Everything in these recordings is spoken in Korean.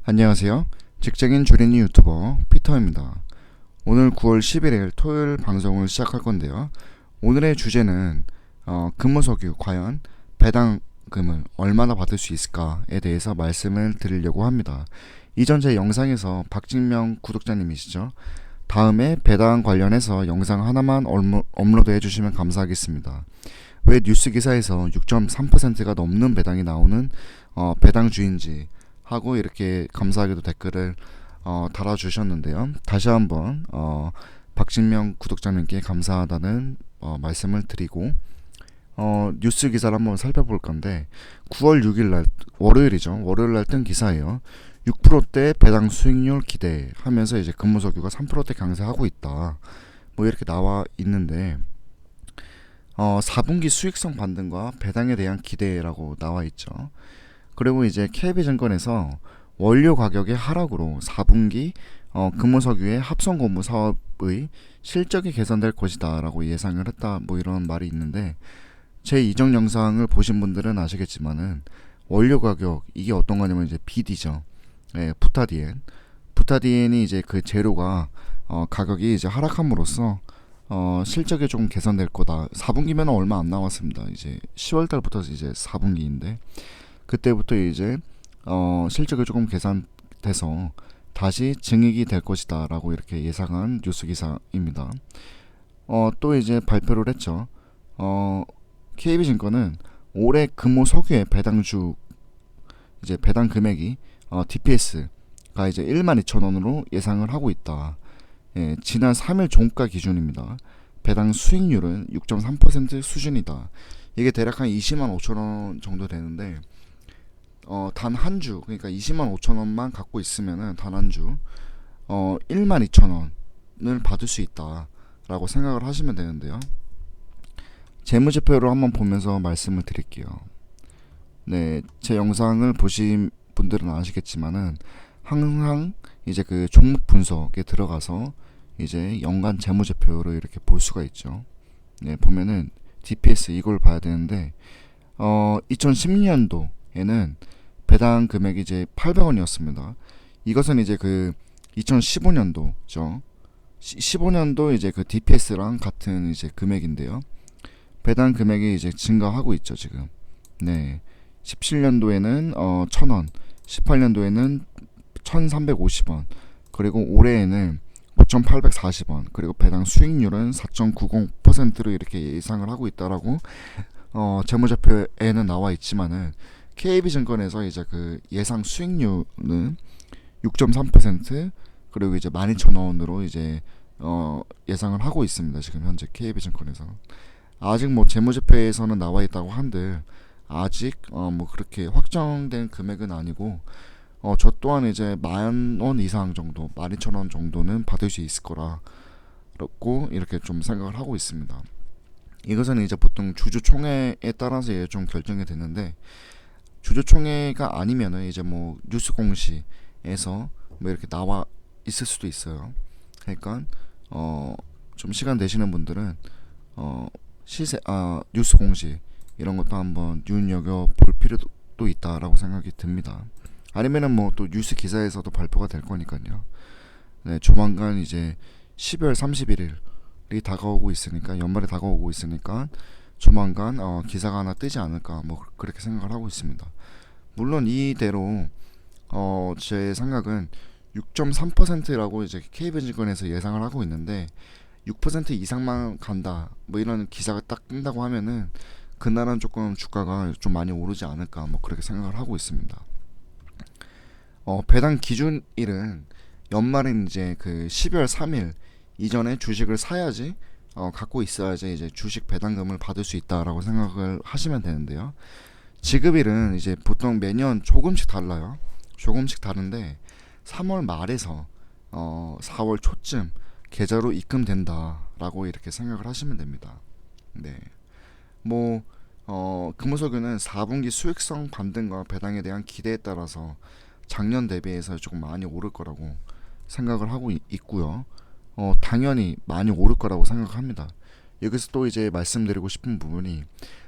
안녕하세요. 직장인 주린이 유튜버 피터입니다. 오늘 9월 11일 토요일 방송을 시작할 건데요. 오늘의 주제는 근무석유 과연 배당금을 얼마나 받을 수 있을까에 대해서 말씀을 드리려고 합니다. 이전 제 영상에서 박진명 구독자님이시죠. 다음에 배당 관련해서 영상 하나만 업로드 해주시면 감사하겠습니다. 왜 뉴스 기사에서 6.3%가 넘는 배당이 나오는 배당주인지 하고 이렇게 감사하게도 댓글을 달아주셨는데요. 다시 한번 박진명 구독자님께 감사하다는 말씀을 드리고 뉴스 기사를 한번 살펴볼 건데 9월 6일날 월요일이죠. 월요일날 뜬 기사예요. 6%대 배당 수익률 기대하면서 이제 근무석유가 3%대 강세하고 있다. 뭐 이렇게 나와 있는데 4분기 수익성 반등과 배당에 대한 기대라고 나와 있죠. 그리고 이제 KB증권에서 원료 가격의 하락으로 4분기 근무석유의 합성고무 사업의 실적이 개선될 것이다 라고 예상을 했다, 뭐 이런 말이 있는데, 제 이전 영상을 보신 분들은 아시겠지만은 원료 가격 이게 어떤 거냐면 이제 BD죠. 예, 부타디엔이 이제 그 재료가 가격이 이제 하락함으로써 실적이 좀 개선될 거다. 4분기면 얼마 안 남았습니다. 이제 10월 달부터 이제 4분기인데 그때부터 이제 실적이 조금 개선돼서 다시 증액이 될 것이다 라고 이렇게 예상한 뉴스 기사입니다. 또 이제 발표를 했죠. KB증권은 올해 근무석유의 배당주 이제 배당 금액이 DPS가 이제 12,000원으로 예상을 하고 있다. 예, 지난 3일 종가 기준입니다. 배당 수익률은 6.3% 수준이다. 이게 대략 한 20만 5천 원 정도 되는데 단 한 주, 그러니까 20만 5천 원만 갖고 있으면은 단 한 주 1만 2천 원을 받을 수 있다라고 생각을 하시면 되는데요. 재무제표를 한번 보면서 말씀을 드릴게요. 네, 제 영상을 보신 분들은 아시겠지만은 항상 이제 그 종목 분석에 들어가서 이제 연간 재무제표를 이렇게 볼 수가 있죠. 네, 보면은 DPS 이걸 봐야 되는데 2010년도에는 배당 금액이 이제 800원이었습니다. 이것은 이제 그 2015년도죠. 15년도 이제 그 DPS랑 같은 이제 금액인데요. 배당 금액이 이제 증가하고 있죠, 지금. 네. 17년도에는 1,000원, 18년도에는 1,350원, 그리고 올해에는 5,840원, 그리고 배당 수익률은 4.90%로 이렇게 예상을 하고 있다라고 재무제표에는 나와 있지만은 KB증권에서 이제 그 예상 수익률은 6.3% 그리고 이제 12,000원으로 이제 예상을 하고 있습니다. 지금 현재 KB증권에서 아직 뭐 재무제표에서는 나와 있다고 한들 아직 뭐 그렇게 확정된 금액은 아니고 저 또한 이제 10,000원 이상 정도, 12,000원 정도는 받을 수 있을 거라고 이렇게 좀 생각을 하고 있습니다. 이것은 이제 보통 주주총회에 따라서 좀 결정이 되는데, 주주총회가 아니면은 이제 뭐 뉴스 공시에서 뭐 이렇게 나와 있을 수도 있어요. 그러니까 좀 시간 되시는 분들은 뉴스 공시 이런 것도 한번 눈여겨 볼 필요도 있다라고 생각이 듭니다. 아니면은 뭐 또 뉴스 기사에서도 발표가 될 거니까요. 네, 조만간 이제 12월 31일이 다가오고 있으니까, 연말에 다가오고 있으니까 조만간 기사가 하나 뜨지 않을까, 뭐 그렇게 생각을 하고 있습니다. 물론 이대로 제 생각은 6.3%라고 이제 KB증권에서 예상을 하고 있는데 6% 이상만 간다, 뭐 이런 기사가 딱 뜬다고 하면은 그날은 조금 주가가 좀 많이 오르지 않을까, 뭐 그렇게 생각을 하고 있습니다. 배당 기준일은 연말인 이제 그 12월 3일 이전에 주식을 사야지 갖고 있어야지 이제 주식 배당금을 받을 수 있다라고 생각을 하시면 되는데요. 지급일은 이제 보통 매년 조금씩 달라요. 조금씩 다른데 3월 말에서 4월 초쯤 계좌로 입금된다라고 이렇게 생각을 하시면 됩니다. 네. 뭐 근무석유는 4분기 수익성 반등과 배당에 대한 기대에 따라서 작년 대비해서 조금 많이 오를 거라고 생각을 하고 있고요. 당연히 많이 오를 거라고 생각합니다. 여기서 또 이제 말씀드리고 싶은 부분이,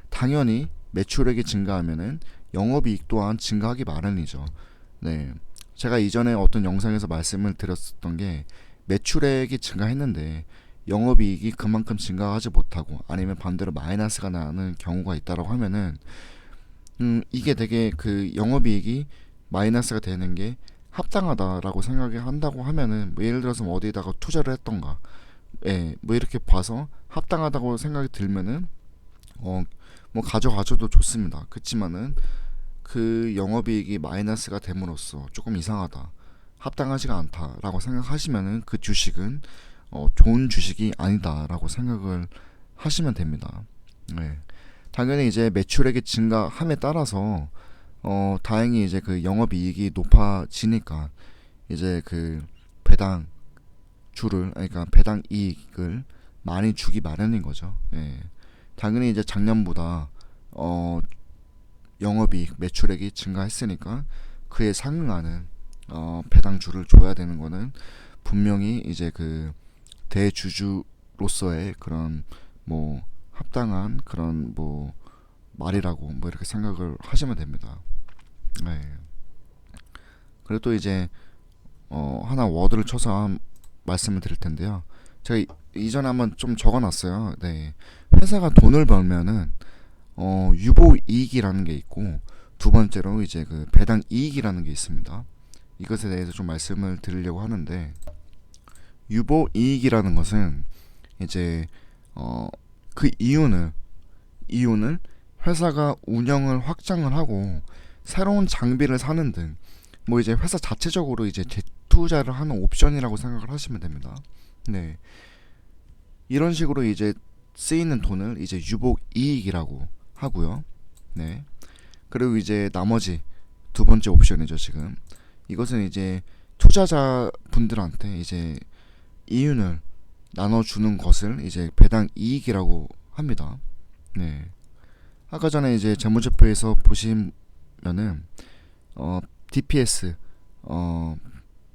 당연히 매출액이 증가하면은 영업이익 또한 증가하기 마련이죠. 네, 제가 이전에 어떤 영상에서 말씀을 드렸었던 게 매출액이 증가했는데 영업이익이 그만큼 증가하지 못하고 아니면 반대로 마이너스가 나는 경우가 있다라고 하면은 이게 되게 그 영업이익이 마이너스가 되는 게 합당하다라고 생각을 한다고 하면은 뭐 예를 들어서 뭐 어디에다가 투자를 했던가 예, 뭐 이렇게 봐서 합당하다고 생각이 들면은 뭐 가져가셔도 좋습니다. 그렇지만은 그 영업이익이 마이너스가 됨으로써 조금 이상하다, 합당하지가 않다라고 생각하시면은 그 주식은 좋은 주식이 아니다라고 생각을 하시면 됩니다. 네. 당연히 이제 매출액이 증가함에 따라서 다행히 이제 그 영업이익이 높아지니까 이제 그 배당 주를 그러니까 배당 이익을 많이 주기 마련인 거죠. 예. 당연히 이제 작년보다 어 영업이익 매출액이 증가했으니까 그에 상응하는 배당주를 줘야 되는 거는 분명히 이제 그 대주주로서의 그런 뭐 합당한 그런 뭐 말이라고 뭐 이렇게 생각을 하시면 됩니다. 네. 그리고 또 이제 하나 워드를 쳐서 말씀을 드릴 텐데요. 제가 이전에 한번 좀 적어놨어요. 네. 회사가 돈을 벌면은 유보 이익이라는 게 있고 두 번째로 이제 그 배당 이익이라는 게 있습니다. 이것에 대해서 좀 말씀을 드리려고 하는데 유보 이익이라는 것은 이제 그 이유는 회사가 운영을 확장을 하고 새로운 장비를 사는 등 뭐 이제 회사 자체적으로 이제 재투자를 하는 옵션이라고 생각을 하시면 됩니다. 네. 이런 식으로 이제 쓰이는 돈을 이제 유보 이익이라고 하고요. 네. 그리고 이제 나머지 두 번째 옵션이죠, 지금. 이것은 이제 투자자 분들한테 이제 이윤을 나눠주는 것을 이제 배당 이익이라고 합니다. 네. 아까 전에 이제 재무제표에서 보시면은 DPS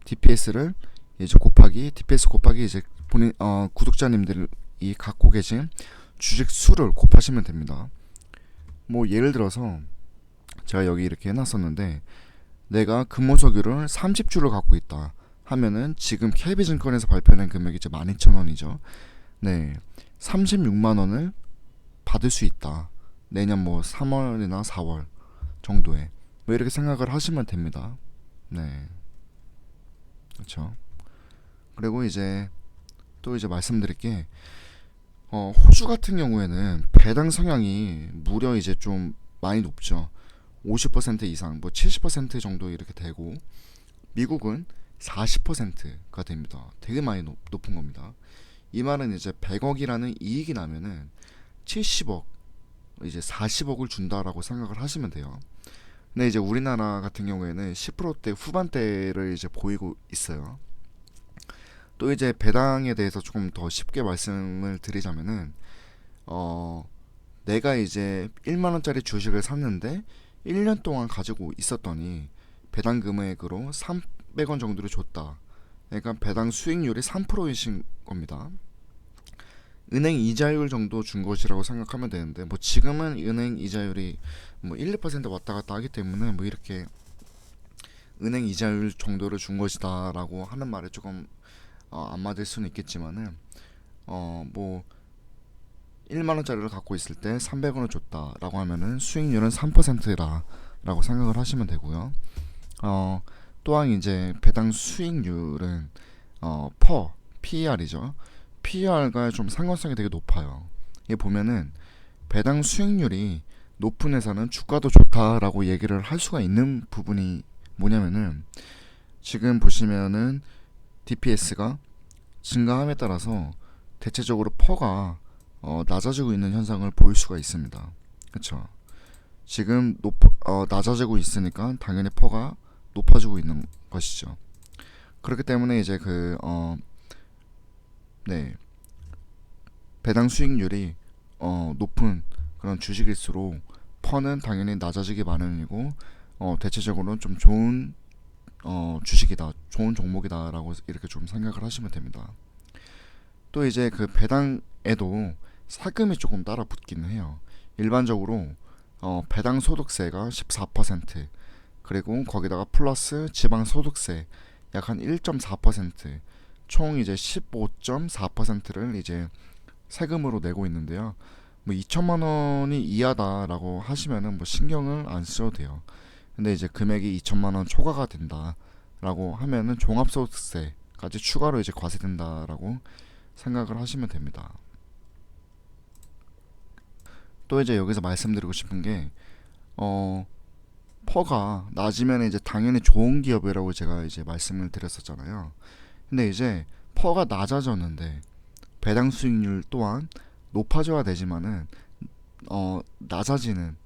DPS를 이제 DPS 곱하기 이제 본인 구독자님들이 갖고 계신 주식 수를 곱하시면 됩니다. 뭐 예를 들어서 제가 여기 이렇게 해놨었는데 내가 금호석유를 30주를 갖고 있다 하면은 지금 KB증권에서 발표된 금액이 이제 12,000원이죠. 네, 36만 원을 받을 수 있다. 내년 뭐 3월이나 4월 정도에 뭐 이렇게 생각을 하시면 됩니다. 네, 그렇죠. 그리고 이제 또 이제 말씀드릴 게 호주 같은 경우에는 배당 성향이 무려 이제 좀 많이 높죠. 50% 이상, 뭐 70% 정도 이렇게 되고 미국은 40%가 됩니다. 되게 많이 높은 겁니다. 이 말은 이제 100억이라는 이익이 나면은 70억, 이제 40억을 준다라고 생각을 하시면 돼요. 근데 이제 우리나라 같은 경우에는 10%대 후반대를 이제 보이고 있어요. 또 이제 배당에 대해서 조금 더 쉽게 말씀을 드리자면은 내가 이제 1만 원짜리 주식을 샀는데 1년 동안 가지고 있었더니 배당 금액으로 300원 정도를 줬다. 그러니까 배당 수익률이 3%이신 겁니다. 은행 이자율 정도 준 것이라고 생각하면 되는데 뭐 지금은 은행 이자율이 뭐 1, 2% 왔다 갔다 하기 때문에 뭐 이렇게 은행 이자율 정도를 준 것이다라고 하는 말에 조금 안 맞을 수는 있겠지만은 뭐 1만 원짜리를 갖고 있을 때 300원을 줬다라고 하면은 수익률은 3%라고 생각을 하시면 되고요. 또한 이제 배당 수익률은 PER이죠. PER과 좀 상관성이 되게 높아요. 이게 보면은 배당 수익률이 높은 회사는 주가도 좋다라고 얘기를 할 수가 있는 부분이 뭐냐면은 지금 보시면은 DPS가 증가함에 따라서 대체적으로 퍼가 낮아지고 있는 현상을 보일 수가 있습니다. 그렇죠? 지금 낮아지고 있으니까 당연히 퍼가 높아지고 있는 것이죠. 그렇기 때문에 이제 네, 배당 수익률이 높은 그런 주식일수록 퍼는 당연히 낮아지기 마련이고 대체적으로는 좀 좋은 주식이다, 좋은 종목이다라고 이렇게 좀 생각을 하시면 됩니다. 또 이제 그 배당에도 세금이 조금 따라 붙기는 해요. 일반적으로 배당 소득세가 14%, 그리고 거기다가 플러스 지방소득세 약 한 1.4%, 총 이제 15.4%를 이제 세금으로 내고 있는데요. 뭐 2천만 원이 이하다라고 하시면은 뭐 신경을 안 쓰셔도 돼요. 근데 이제 금액이 2천만 원 초과가 된다라고 하면은 종합소득세까지 추가로 이제 과세된다라고 생각을 하시면 됩니다. 또 이제 여기서 말씀드리고 싶은 게 퍼가 낮으면 이제 당연히 좋은 기업이라고 제가 이제 말씀을 드렸었잖아요. 근데 이제 퍼가 낮아졌는데 배당 수익률 또한 높아져야 되지만은 낮아지는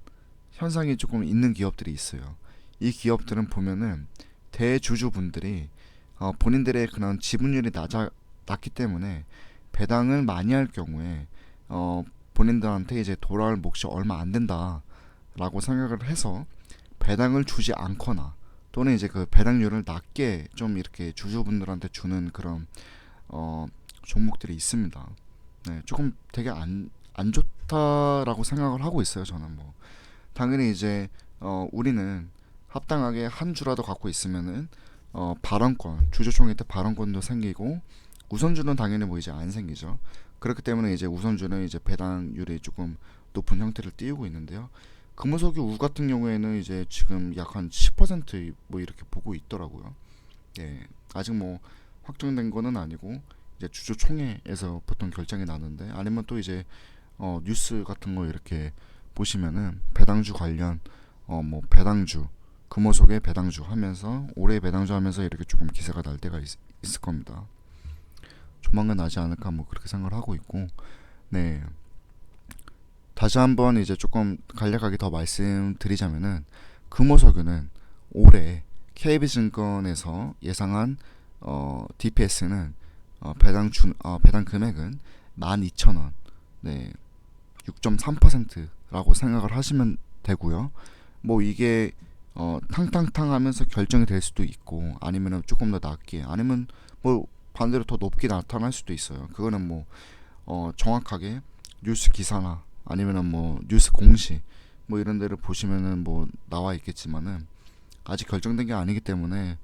현상이 조금 있는 기업들이 있어요. 이 기업들은 보면은 대주주분들이 본인들의 그런 지분율이 낮기 때문에 배당을 많이 할 경우에 본인들한테 이제 돌아올 몫이 얼마 안 된다라고 생각을 해서 배당을 주지 않거나 또는 이제 그 배당률을 낮게 좀 이렇게 주주분들한테 주는 그런 종목들이 있습니다. 네, 조금 되게 안 좋다라고 생각을 하고 있어요. 저는 뭐 당연히 이제 우리는 합당하게 한 주라도 갖고 있으면은 발언권, 주주총회 때 발언권도 생기고 우선주는 당연히 뭐 이제 안 생기죠. 그렇기 때문에 이제 우선주는 이제 배당률이 조금 높은 형태를 띄우고 있는데요. 금호석유 우 같은 경우에는 이제 지금 약 한 10%뭐 이렇게 보고 있더라고요. 예, 아직 뭐 확정된 거는 아니고 이제 주주총회에서 보통 결정이 나는데 아니면 또 이제 뉴스 같은 거 이렇게 보시면은 배당주 관련 뭐 배당주 금호석의 배당주 하면서 올해 배당주 하면서 이렇게 조금 기사가 날 때가 있을 겁니다. 조만간 나지 않을까 뭐 그렇게 생각을 하고 있고 네. 다시 한번 이제 조금 간략하게 더 말씀드리자면은 금호석유는 올해 KB증권에서 예상한 DPS는 배당 금액은 12,000원, 네, 6.3%라고 생각을 하시면 되고요. 뭐 이게 탕탕탕 하면서 결정이 될 수도 있고 아니면은 조금 더 낮게 아니면 뭐 반대로 더 높게 나타날 수도 있어요. 그거는 뭐 정확하게 뉴스 기사나 아니면은 뭐 뉴스 공시 뭐 이런 데를 보시면은 뭐 나와 있겠지만은 아직 결정된 게 아니기 때문에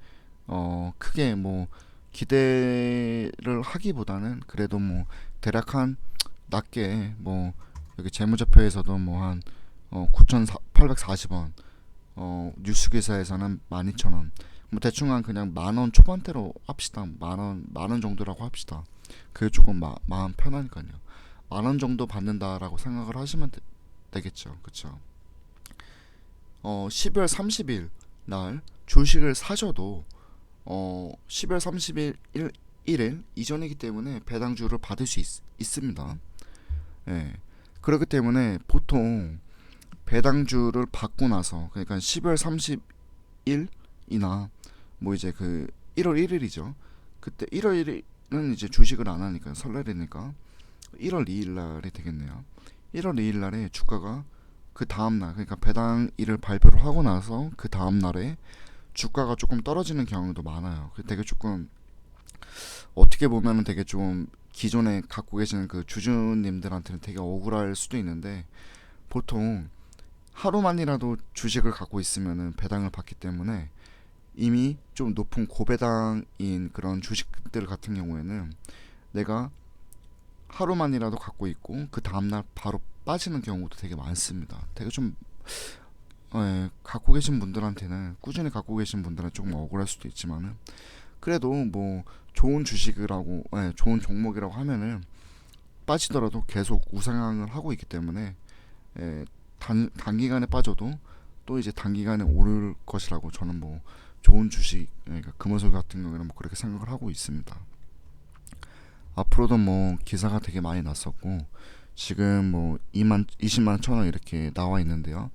크게 뭐 기대를 하기보다는 그래도 뭐 대략 한 낮게 뭐 여기 재무제표에서도 뭐 한 9,840원 뉴스 기사에서는 12,000원 뭐 대충 한 그냥 만원 초반대로 합시다. 만원 정도라고 합시다. 그게 조금 마음 편하니까요. 만원 정도 받는다라고 생각을 하시면 되겠죠. 그쵸? 12월 30일 날 주식을 사셔도 12월 30일 1일 이전이기 때문에 배당주를 받을 수 있습니다. 예. 그렇기 때문에 보통 배당주를 받고 나서 그러니까 12월 30일이나 뭐 이제 그 1월 1일이죠. 그때 1월 1일은 이제 주식을 안 하니까 설날이니까 1월 2일 날이 되겠네요. 1월 2일 날에 주가가 그 다음 날 그러니까 배당일을 발표를 하고 나서 그 다음 날에 주가가 조금 떨어지는 경우도 많아요. 되게 조금 어떻게 보면은 되게 좀 기존에 갖고 계시는 그 주주님들한테는 되게 억울할 수도 있는데 보통 하루만이라도 주식을 갖고 있으면은 배당을 받기 때문에 이미 좀 높은 고배당인 그런 주식들 같은 경우에는 내가 하루만이라도 갖고 있고 그 다음날 바로 빠지는 경우도 되게 많습니다. 되게 좀 갖고 계신 분들한테는 꾸준히 갖고 계신 분들은 조금 억울할 수도 있지만은 그래도 뭐 좋은 주식이라고 좋은 종목이라고 하면은 빠지더라도 계속 우상향을 하고 있기 때문에 단기간에 빠져도 또 이제 단기간에 오를 것이라고 저는 뭐 좋은 주식 그러니까 금호석 같은 경우에는 뭐 그렇게 생각을 하고 있습니다. 앞으로도 뭐 기사가 되게 많이 났었고 지금 뭐 20만 천 원 이렇게 나와 있는데요.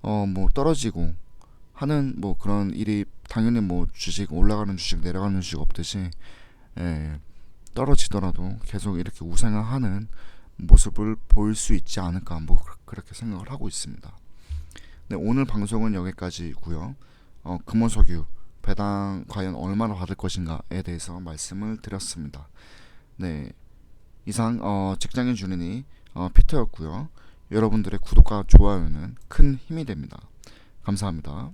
뭐 떨어지고 하는 뭐 그런 일이 당연히 뭐 주식 올라가는 주식 내려가는 주식 없듯이 떨어지더라도 계속 이렇게 우상향하는 모습을 보일 수 있지 않을까 뭐 그렇게 생각을 하고 있습니다. 네, 오늘 방송은 여기까지고요. 금호석유 배당 과연 얼마나 받을 것인가에 대해서 말씀을 드렸습니다. 네, 이상 직장인 주린이 피터였고요. 여러분들의 구독과 좋아요는 큰 힘이 됩니다. 감사합니다.